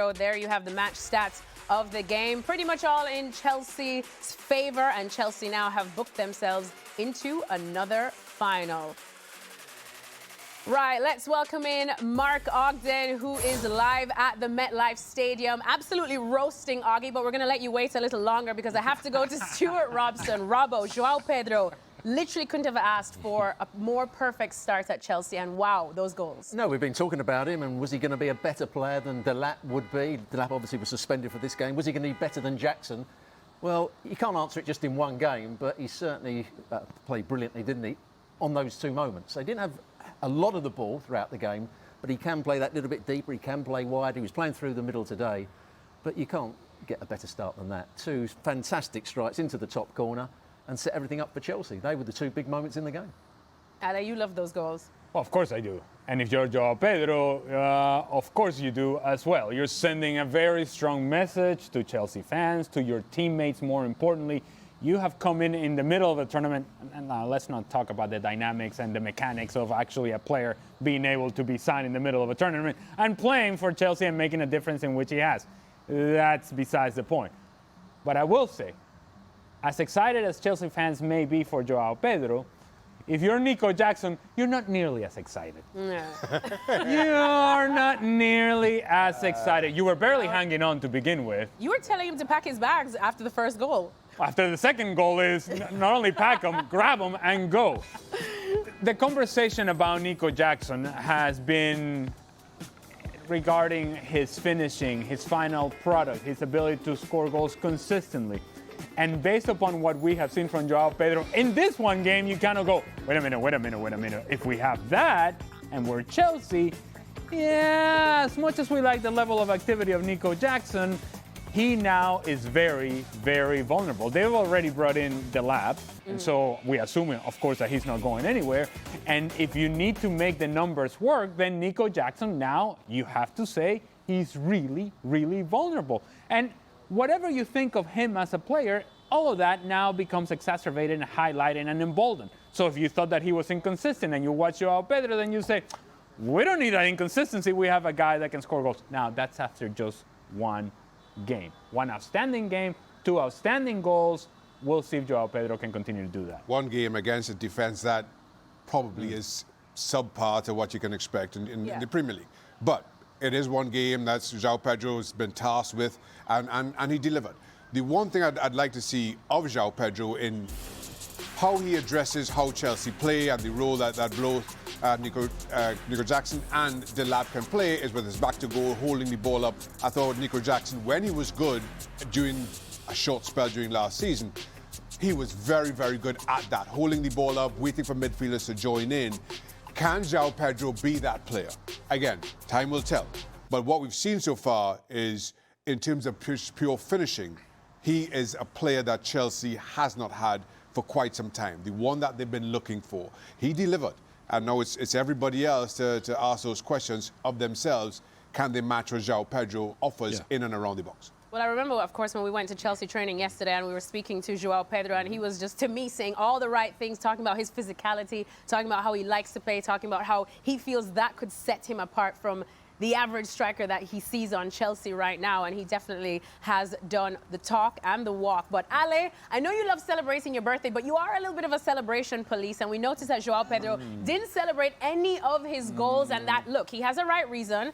So there you have the match stats of the game. Pretty much all in Chelsea's favor, and Chelsea now have booked themselves into another final. Right, let's welcome in Mark Ogden, who is live at the MetLife Stadium. Absolutely roasting Augie, but we're going to let you wait a little longer because I have to go to Stewart, Robson, Robbo, Joao Pedro. Literally couldn't have asked for a more perfect start at Chelsea, and wow, those goals. No, we've been talking about him, and was he going to be a better player than Delap would be? Delap obviously was suspended for this game. Was he going to be better than Jackson? Well, you can't answer it just in one game, but he certainly played brilliantly, didn't he, on those two moments. They didn't have a lot of the ball throughout the game, but he can play that little bit deeper, he can play wide. He was playing through the middle today, but you can't get a better start than that. Two fantastic strikes into the top corner and set everything up for Chelsea. They were the two big moments in the game. Ale, you love those goals. Well, of course I do. And if you're Joao Pedro, of course you do as well. You're sending a very strong message to Chelsea fans, to your teammates more importantly. You have come in the middle of a tournament, and let's not talk about the dynamics and the mechanics of actually a player being able to be signed in the middle of a tournament and playing for Chelsea and making a difference in which he has. That's besides the point. But I will say, as excited as Chelsea fans may be for Joao Pedro, if you're Nico Jackson, you're not nearly as excited. No. You're not nearly as excited. You were barely hanging on to begin with. You were telling him to pack his bags after the first goal. After the second goal is not only pack them, grab them, and go. The conversation about Nico Jackson has been regarding his finishing, his final product, his ability to score goals consistently. And based upon what we have seen from Joao Pedro, in this one game, you kind of go, wait a minute. If we have that, and we're Chelsea, yeah, as much as we like the level of activity of Nico Jackson, he now is very, very vulnerable. They've already brought in Delap, and so we assume, of course, that he's not going anywhere. And if you need to make the numbers work, then Nico Jackson now, you have to say, he's really, really vulnerable. And whatever you think of him as a player, all of that now becomes exacerbated and highlighted and emboldened. So if you thought that he was inconsistent and you watch Joao Pedro, then you say, we don't need that inconsistency. We have a guy that can score goals. Now, that's after just one game. One outstanding game, two outstanding goals. We'll see if Joao Pedro can continue to do that. One game against a defense that probably is subpar to what you can expect in the Premier League. But it is one game that Joao Pedro has been tasked with, and he delivered. The one thing I'd like to see of Joao Pedro in how he addresses how Chelsea play and the role that both Nico Jackson and Delap can play is with his back to goal, holding the ball up. I thought Nico Jackson, when he was good during a short spell during last season, he was very, very good at that, holding the ball up, waiting for midfielders to join in. Can Joao Pedro be that player? Again, time will tell. But what we've seen so far is, in terms of pure finishing, he is a player that Chelsea has not had for quite some time, the one that they've been looking for. He delivered. And now it's everybody else to ask those questions of themselves. Can they match what Joao Pedro offers in and around the box? Well, I remember, of course, when we went to Chelsea training yesterday and we were speaking to Joao Pedro, and he was just, to me, saying all the right things, talking about his physicality, talking about how he likes to play, talking about how he feels that could set him apart from the average striker that he sees on Chelsea right now, and he definitely has done the talk and the walk. But Ale, I know you love celebrating your birthday, but you are a little bit of a celebration police, and we noticed that Joao Pedro didn't celebrate any of his goals, and that, look, he has a right reason.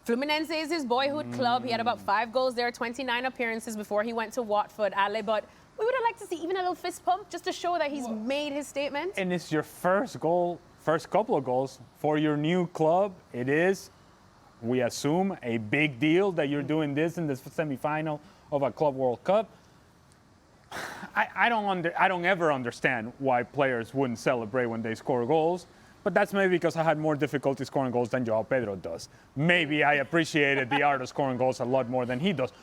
Fluminense is his boyhood club. He had about 5 goals there, 29 appearances before he went to Watford, Ale, but we would have liked to see even a little fist pump just to show that he's made his statement. And it's your first goal, first couple of goals for your new club. It is, we assume, a big deal that you're doing this in the semifinal of a Club World Cup. I don't ever understand why players wouldn't celebrate when they score goals. But that's maybe because I had more difficulty scoring goals than Joao Pedro does. Maybe I appreciated the art of scoring goals a lot more than he does.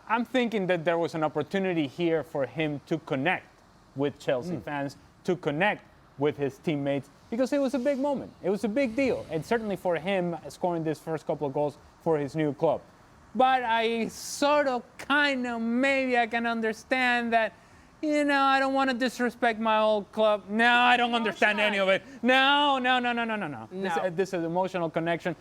I'm thinking that there was an opportunity here for him to connect with Chelsea fans, to connect with his teammates, because it was a big moment. It was a big deal. And certainly for him, scoring this first couple of goals for his new club. But I sort of, kind of, maybe I can understand that, you know, I don't want to disrespect my old club. No, I don't understand any of it. No. This is an emotional connection.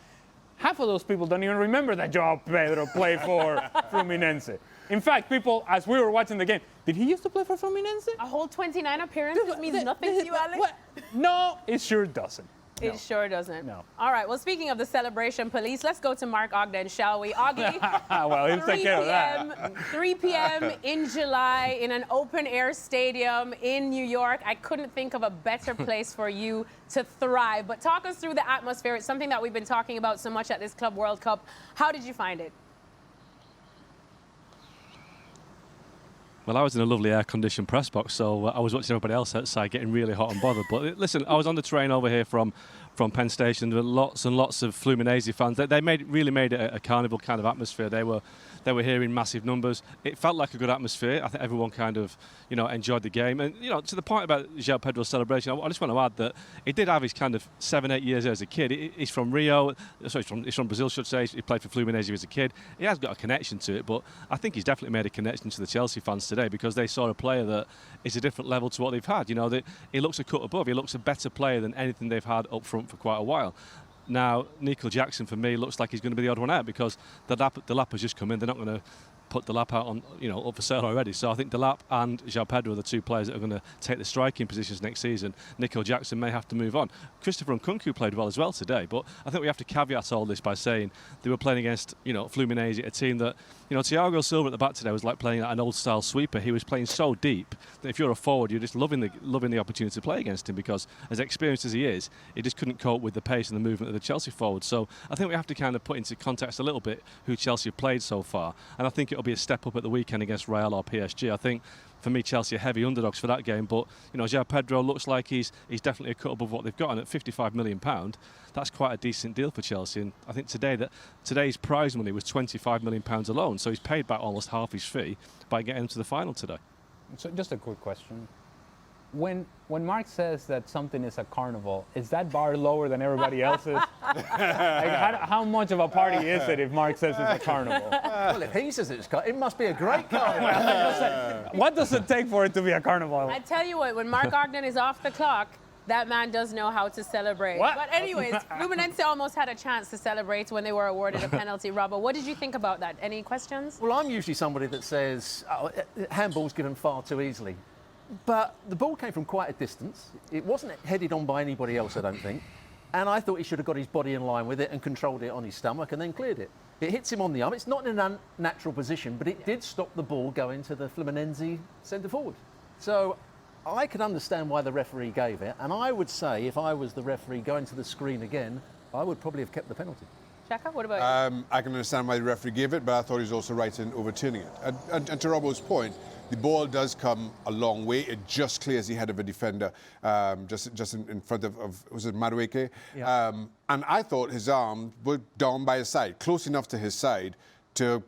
half of those people don't even remember that Joao Pedro played for Fluminense. In fact, people, as we were watching the game, did he used to play for Fluminense? A whole 29 appearances means nothing to you, Alex? What? No, it sure doesn't. It sure doesn't. No. All right, well, speaking of the celebration police, let's go to Mark Ogden, shall we? Augie, Well, he'll take care of that. 3 p.m. in July in an open-air stadium in New York. I couldn't think of a better place for you to thrive. But talk us through the atmosphere. It's something that we've been talking about so much at this Club World Cup. How did you find it? Well, I was in a lovely air-conditioned press box, so I was watching everybody else outside getting really hot and bothered. But listen, I was on the train over here from Penn Station. There were lots and lots of Fluminense fans. They really made it a carnival kind of atmosphere. They were here in massive numbers. It felt like a good atmosphere. I think everyone kind of, enjoyed the game. And, to the point about Joao Pedro's celebration, I just want to add that he did have his kind of 7-8 years as a kid. He's from Rio. Sorry, he's from Brazil, should say. He played for Fluminense as a kid. He has got a connection to it, but I think he's definitely made a connection to the Chelsea fans today because they saw a player that is a different level to what they've had. He looks a cut above. He looks a better player than anything they've had up front for quite a while. Now, Nico Jackson, for me, looks like he's going to be the odd one out because the lap has just come in. They're not going to put the lap out on, up for sale already. So I think the lap and Joao Pedro are the two players that are going to take the striking positions next season. Nico Jackson may have to move on. Christopher Nkunku played well as well today, but I think we have to caveat all this by saying they were playing against, Fluminense, a team that, Thiago Silva at the back today was like playing an old-style sweeper. He was playing so deep that if you're a forward, you're just loving the opportunity to play against him because, as experienced as he is, he just couldn't cope with the pace and the movement of the Chelsea forward. So I think we have to kind of put into context a little bit who Chelsea have played so far, and I think it'll be a step up at the weekend against Real or PSG. I think, for me, Chelsea are heavy underdogs for that game, but Joao Pedro looks like he's definitely a cut above what they've got, and at £55 million, that's quite a decent deal for Chelsea. And I think today's prize money was £25 million alone, so he's paid back almost half his fee by getting him to the final today. So just a quick question. When Mark says that something is a carnival, is that bar lower than everybody else's? Like how much of a party is it if Mark says it's a carnival? Well, if he says it must be a great carnival. What does it take for it to be a carnival? I tell you what, when Mark Ogden is off the clock, that man does know how to celebrate. What? But anyways, Fluminense almost had a chance to celebrate when they were awarded a penalty. Robbo, what did you think about that? Any questions? Well, I'm usually somebody that says handball's given far too easily. But the ball came from quite a distance. It wasn't headed on by anybody else, I don't think. And I thought he should have got his body in line with it and controlled it on his stomach and then cleared it. It hits him on the arm. It's not in an unnatural position, but it did stop the ball going to the Fluminense centre forward. So I can understand why the referee gave it. And I would say, if I was the referee going to the screen again, I would probably have kept the penalty. Shaka, what about you? I can understand why the referee gave it, but I thought he was also right in overturning it. And to Robbo's point, the ball does come a long way. It just clears the head of a defender, just in front of was it Madueke? Yeah. And I thought his arm was down by his side, close enough to his side to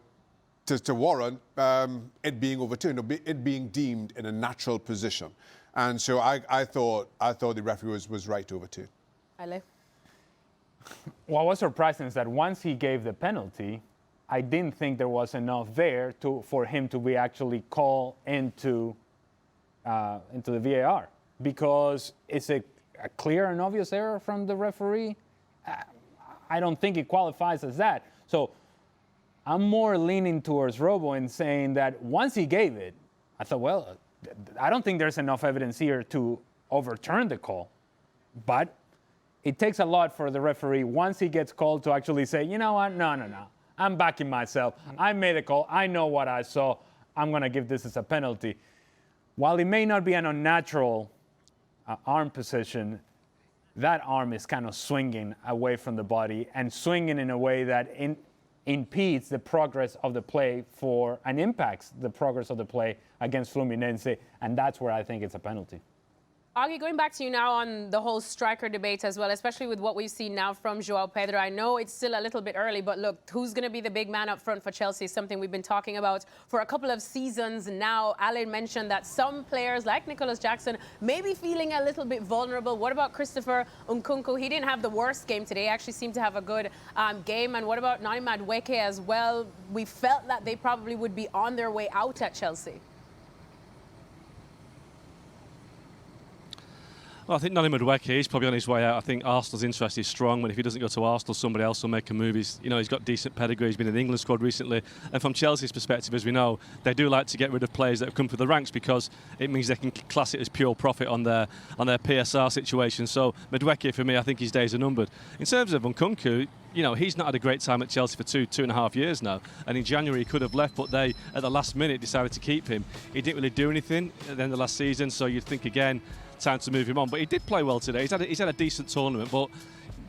warrant it being overturned, or it being deemed in a natural position. And so I thought the referee was right to overturn. Ale? What was surprising is that once he gave the penalty, I didn't think there was enough there for him to be actually called into the VAR, because it's a clear and obvious error from the referee. I don't think it qualifies as that. So I'm more leaning towards Robo in saying that once he gave it, I thought, well, I don't think there's enough evidence here to overturn the call. But it takes a lot for the referee, once he gets called, to actually say, you know what, no. I'm backing myself. I made a call. I know what I saw. I'm going to give this as a penalty. While it may not be an unnatural arm position, that arm is kind of swinging away from the body and swinging in a way that impedes the progress of the play and impacts the progress of the play against Fluminense, and that's where I think it's a penalty. Augie, going back to you now on the whole striker debate as well, especially with what we've seen now from Joao Pedro. I know it's still a little bit early, but look, who's going to be the big man up front for Chelsea is something we've been talking about for a couple of seasons now. Alan mentioned that some players like Nicolas Jackson may be feeling a little bit vulnerable. What about Christopher Nkunku? He didn't have the worst game today. He actually seemed to have a good game. And what about Nani Madueke as well? We felt that they probably would be on their way out at Chelsea. Well, I think Nani Madueke, he's probably on his way out. I think Arsenal's interest is strong, but if he doesn't go to Arsenal, somebody else will make a move. He's got decent pedigree. He's been in the England squad recently. And from Chelsea's perspective, as we know, they do like to get rid of players that have come through the ranks because it means they can class it as pure profit on their PSR situation. So Madueke, for me, I think his days are numbered. In terms of Nkunku, he's not had a great time at Chelsea for two and a half years now. And in January, he could have left, but they, at the last minute, decided to keep him. He didn't really do anything at the end of last season, so you'd think again, time to move him on. But he did play well today. He's had a decent tournament, but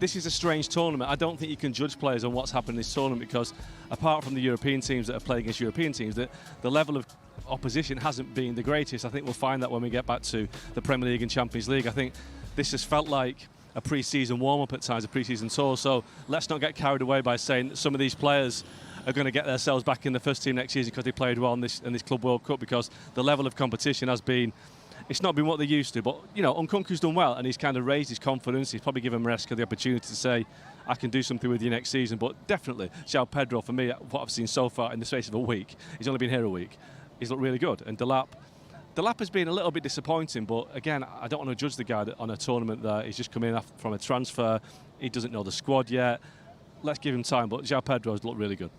this is a strange tournament. I don't think you can judge players on what's happened in this tournament because apart from the European teams that have played against European teams, the level of opposition hasn't been the greatest. I think we'll find that when we get back to the Premier League and Champions League. I think this has felt like a pre-season warm-up at times, a pre-season tour. So let's not get carried away by saying that some of these players are going to get themselves back in the first team next season because they played well in this Club World Cup, because the level of competition has been, it's not been what they used to. But, Nkunku's done well and he's kind of raised his confidence. He's probably given Maresca the opportunity to say, I can do something with you next season. But definitely, Joao Pedro, for me, what I've seen so far in the space of a week, he's only been here a week, he's looked really good. And Delap has been a little bit disappointing, but again, I don't want to judge the guy on a tournament that he's just come in from a transfer. He doesn't know the squad yet. Let's give him time, but Joao Pedro's looked really good.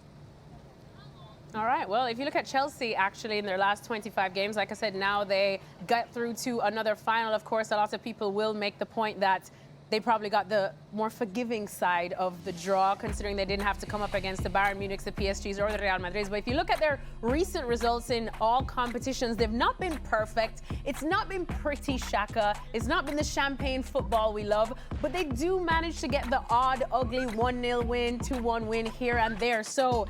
All right, well, if you look at Chelsea, actually, in their last 25 games, like I said, now they got through to another final. Of course, a lot of people will make the point that they probably got the more forgiving side of the draw, considering they didn't have to come up against the Bayern Munichs, the PSGs, or the Real Madrids. But if you look at their recent results in all competitions, they've not been perfect. It's not been pretty, Shaka. It's not been the champagne football we love. But they do manage to get the odd, ugly 1-0 win, 2-1 win here and there. So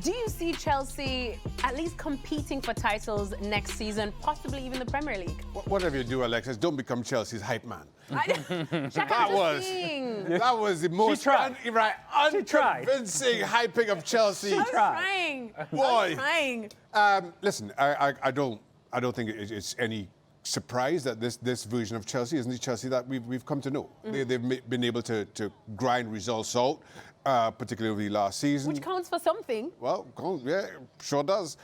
do you see Chelsea at least competing for titles next season, possibly even the Premier League? Whatever you do, Alexis, don't become Chelsea's hype man. Shaka, that was the most unconvincing hyping of Chelsea. I'm trying. Boy. I'm trying. Listen, I don't think it's any surprise that this version of Chelsea isn't the Chelsea that we've come to know. They've been able to grind results out, particularly over the last season. Which counts for something. Well, yeah, sure does.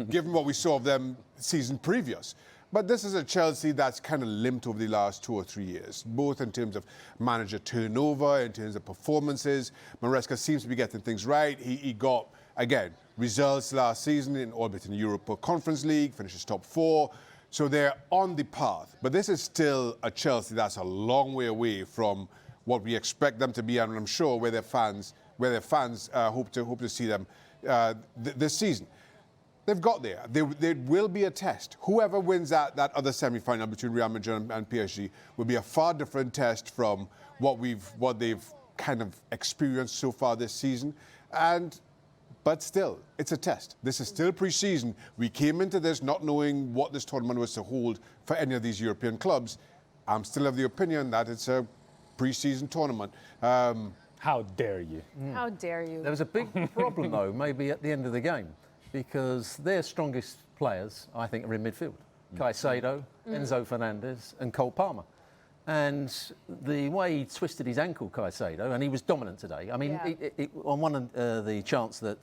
Given what we saw of them season previous. But this is a Chelsea that's kind of limped over the last 2 or 3 years, both in terms of manager turnover, in terms of performances. Maresca seems to be getting things right. He got, again, results last season in orbit in the Europa Conference League, finishes top 4. So they're on the path. But this is still a Chelsea that's a long way away from what we expect them to be, and I'm sure where their fans hope to see them this season. They've got there. There will be a test. Whoever wins that other semi-final between Real Madrid and PSG will be a far different test from what they've kind of experienced so far this season. But still, it's a test. This is still pre-season. We came into this not knowing what this tournament was to hold for any of these European clubs. I'm still of the opinion that it's a pre-season tournament. How dare you? How dare you? There was a big problem, though, maybe at the end of the game, because their strongest players, I think, are in midfield. Caicedo, Enzo Fernandez and Cole Palmer. And the way he twisted his ankle, Caicedo, and he was dominant today. I mean, on one of the chance that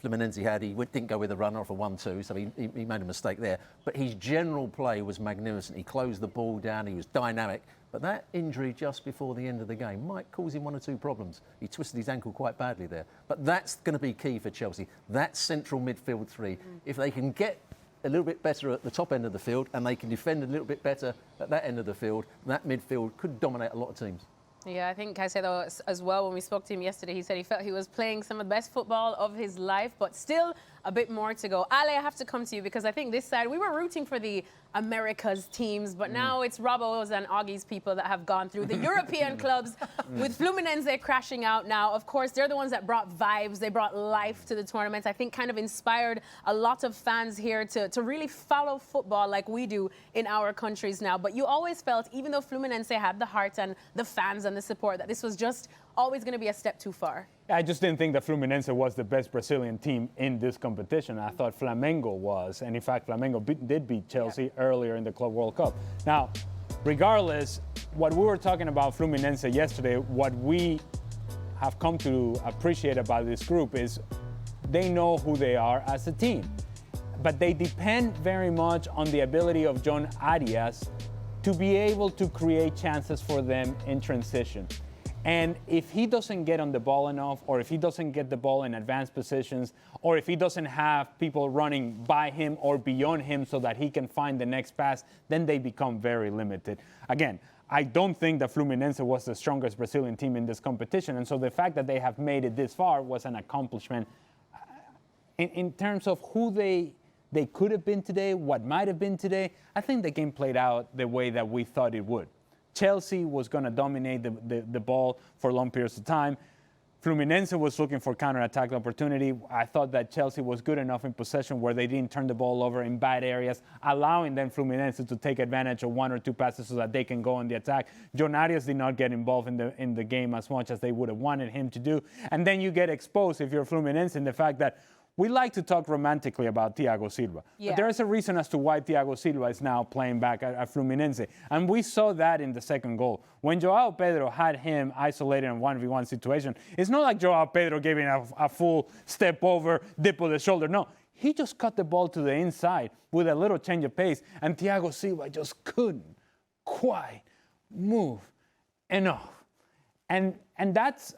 Fluminense had, he didn't go with a runner off a 1-2, so he made a mistake there. But his general play was magnificent. He closed the ball down, he was dynamic. But that injury just before the end of the game might cause him 1 or 2 problems. He twisted his ankle quite badly there. But that's going to be key for Chelsea. That central midfield 3. If they can get a little bit better at the top end of the field and they can defend a little bit better at that end of the field, that midfield could dominate a lot of teams. Yeah, I think Caicedo as well, when we spoke to him yesterday, he said he felt he was playing some of the best football of his life, but still a bit more to go. Ale, I have to come to you because I think this side, we were rooting for the America's teams, but now it's Robbo's and Augie's people that have gone through the European clubs with Fluminense crashing out now. Of course, they're the ones that brought vibes. They brought life to the tournament. I think kind of inspired a lot of fans here to really follow football like we do in our countries now. But you always felt, even though Fluminense had the heart and the fans and the support, that this was just always going to be a step too far. I just didn't think that Fluminense was the best Brazilian team in this competition. I thought Flamengo was. And in fact, Flamengo did beat Chelsea earlier in the Club World Cup. Now, regardless, what we were talking about Fluminense yesterday, what we have come to appreciate about this group is they know who they are as a team. But they depend very much on the ability of John Arias to be able to create chances for them in transition. And if he doesn't get on the ball enough, or if he doesn't get the ball in advanced positions, or if he doesn't have people running by him or beyond him so that he can find the next pass, then they become very limited. Again, I don't think that Fluminense was the strongest Brazilian team in this competition, and so the fact that they have made it this far was an accomplishment. In terms of who they could have been today, what might have been today, I think the game played out the way that we thought it would. Chelsea was going to dominate the ball for long periods of time. Fluminense was looking for counter-attack opportunity. I thought that Chelsea was good enough in possession where they didn't turn the ball over in bad areas, allowing then Fluminense to take advantage of one or two passes so that they can go on the attack. John Arias did not get involved in the game as much as they would have wanted him to do. And then you get exposed, if you're Fluminense, in the fact that we like to talk romantically about Thiago Silva, but there is a reason as to why Thiago Silva is now playing back at Fluminense. And we saw that in the second goal. When Joao Pedro had him isolated in a 1v1 situation, it's not like Joao Pedro gave him a full step over, dip of the shoulder. No, he just cut the ball to the inside with a little change of pace, and Thiago Silva just couldn't quite move enough. And that's...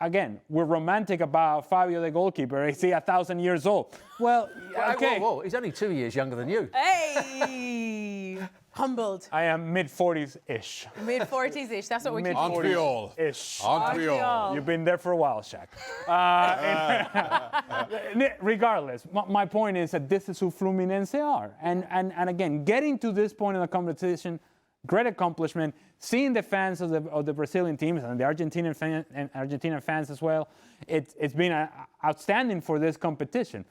Again, we're romantic about Fabio, the goalkeeper. Is he 1,000 years old? Well, okay. Whoa. He's only 2 years younger than you. Hey! Humbled. I am mid-40s-ish. Mid-40s-ish. That's what we're keeping. Aren't we all? Ish. Aren't we all? You've been there for a while, Shaq. Regardless, my point is that this is who Fluminense are. And again, getting to this point in the competition, great accomplishment. Seeing the fans of the Brazilian teams and the Argentinian fans as well, it's been outstanding for this competition.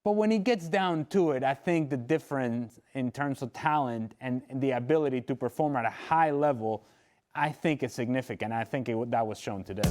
But when it gets down to it, I think the difference in terms of talent and the ability to perform at a high level, I think is significant. I think that was shown today.